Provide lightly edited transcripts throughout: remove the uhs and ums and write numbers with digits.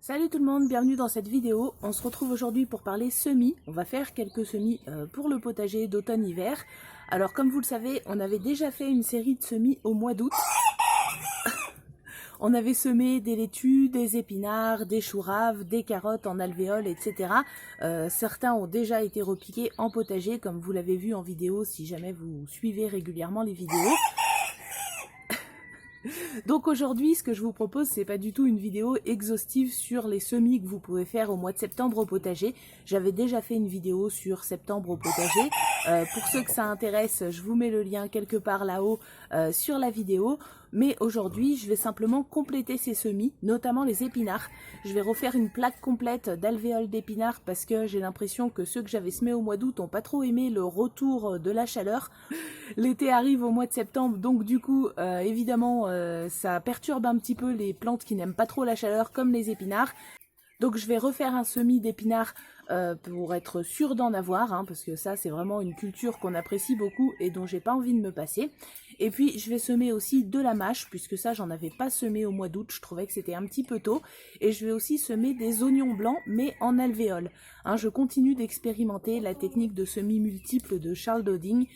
Salut tout le monde, bienvenue dans cette vidéo. On se retrouve aujourd'hui pour parler semis. On va faire quelques semis pour le potager d'automne-hiver. Alors comme vous le savez, on avait déjà fait une série de semis au mois d'août. On avait semé des laitues, des épinards, des choux raves, des carottes en alvéole, etc. Certains ont déjà été repiqués en potager, comme vous l'avez vu en vidéo si jamais vous suivez régulièrement les vidéos. Donc aujourd'hui, ce que je vous propose, c'est pas du tout une vidéo exhaustive sur les semis que vous pouvez faire au mois de septembre au potager. J'avais déjà fait une vidéo sur septembre au potager. Pour ceux que ça intéresse, je vous mets le lien quelque part là-haut sur la vidéo. Mais aujourd'hui, je vais simplement compléter ces semis, notamment les épinards. Je vais refaire une plaque complète d'alvéoles d'épinards parce que j'ai l'impression que ceux que j'avais semés au mois d'août n'ont pas trop aimé le retour de la chaleur. L'été arrive au mois de septembre, donc du coup, évidemment, ça perturbe un petit peu les plantes qui n'aiment pas trop la chaleur, comme les épinards. Donc je vais refaire un semis d'épinards pour être sûr d'en avoir, hein, parce que ça c'est vraiment une culture qu'on apprécie beaucoup et dont j'ai pas envie de me passer. Et puis je vais semer aussi de la mâche, puisque ça j'en avais pas semé au mois d'août, je trouvais que c'était un petit peu tôt. Et je vais aussi semer des oignons blancs, mais en alvéole. Hein, je continue d'expérimenter la technique de semis multiples de Charles Doding,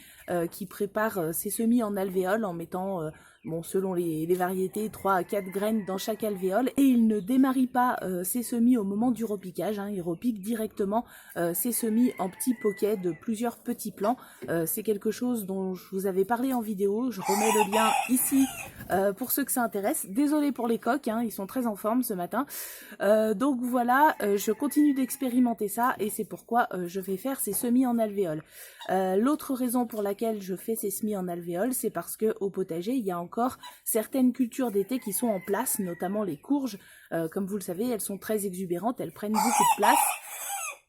qui prépare ses semis en alvéole en mettant... bon, selon les variétés, 3 à 4 graines dans chaque alvéole. Et il ne démarie pas ses semis au moment du repiquage. Hein, il repique directement ses semis en petits poquets de plusieurs petits plants. C'est quelque chose dont je vous avais parlé en vidéo. Je remets le lien ici pour ceux que ça intéresse. Désolée pour les coqs, hein, ils sont très en forme ce matin. Donc voilà, je continue d'expérimenter ça et c'est pourquoi je vais faire ces semis en alvéole. L'autre raison pour laquelle je fais ces semis en alvéole, c'est parce que au potager, il y a encore certaines cultures d'été qui sont en place, notamment les courges. Comme vous le savez, elles sont très exubérantes, elles prennent beaucoup de place.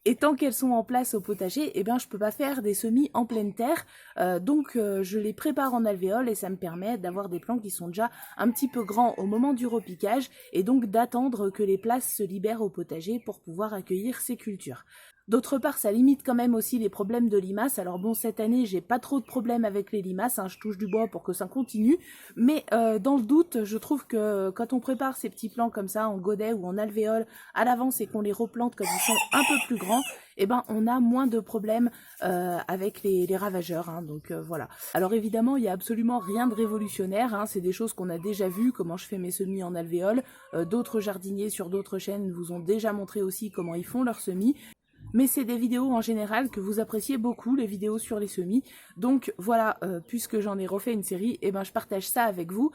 Et tant qu'elles sont en place au potager, eh ben, je peux pas faire des semis en pleine terre. Donc je les prépare en alvéole et ça me permet d'avoir des plants qui sont déjà un petit peu grands au moment du repiquage et donc d'attendre que les places se libèrent au potager pour pouvoir accueillir ces cultures. D'autre part, ça limite quand même aussi les problèmes de limaces. Alors bon, cette année, j'ai pas trop de problèmes avec les limaces, hein, je touche du bois pour que ça continue. Mais dans le doute, je trouve que quand on prépare ces petits plants comme ça, en godet ou en alvéole, à l'avance et qu'on les replante quand ils sont un peu plus grands, eh ben, on a moins de problèmes avec les ravageurs. Hein, donc voilà. Alors évidemment, il y a absolument rien de révolutionnaire. Hein, c'est des choses qu'on a déjà vues, comment je fais mes semis en alvéole. D'autres jardiniers sur d'autres chaînes vous ont déjà montré aussi comment ils font leurs semis. Mais c'est des vidéos en général que vous appréciez beaucoup, les vidéos sur les semis. Donc voilà, puisque j'en ai refait une série, eh ben je partage ça avec vous.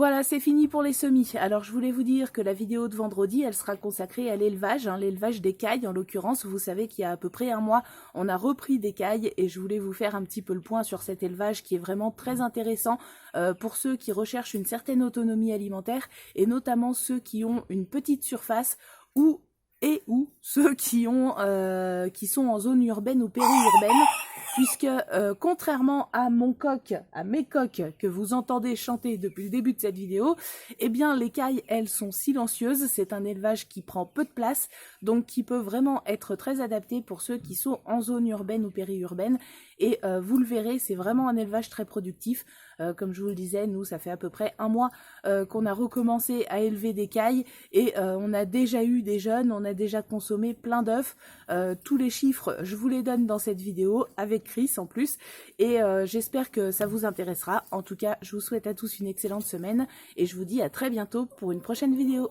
Voilà, c'est fini pour les semis. Alors, je voulais vous dire que la vidéo de vendredi, elle sera consacrée à l'élevage, l'élevage des cailles en l'occurrence. Vous savez qu'il y a à peu près un mois, on a repris des cailles et je voulais vous faire un petit peu le point sur cet élevage qui est vraiment très intéressant pour ceux qui recherchent une certaine autonomie alimentaire et notamment ceux qui ont une petite surface ou ceux qui sont en zone urbaine ou périurbaine, puisque contrairement à mes coqs que vous entendez chanter depuis le début de cette vidéo, eh bien les cailles, elles sont silencieuses, c'est un élevage qui prend peu de place, donc qui peut vraiment être très adapté pour ceux qui sont en zone urbaine ou périurbaine, et vous le verrez, c'est vraiment un élevage très productif. Comme je vous le disais, nous, ça fait à peu près un mois qu'on a recommencé à élever des cailles et on a déjà eu des jeunes, on a déjà consommé plein d'œufs. Tous les chiffres, je vous les donne dans cette vidéo avec Chris en plus et j'espère que ça vous intéressera. En tout cas, je vous souhaite à tous une excellente semaine et je vous dis à très bientôt pour une prochaine vidéo.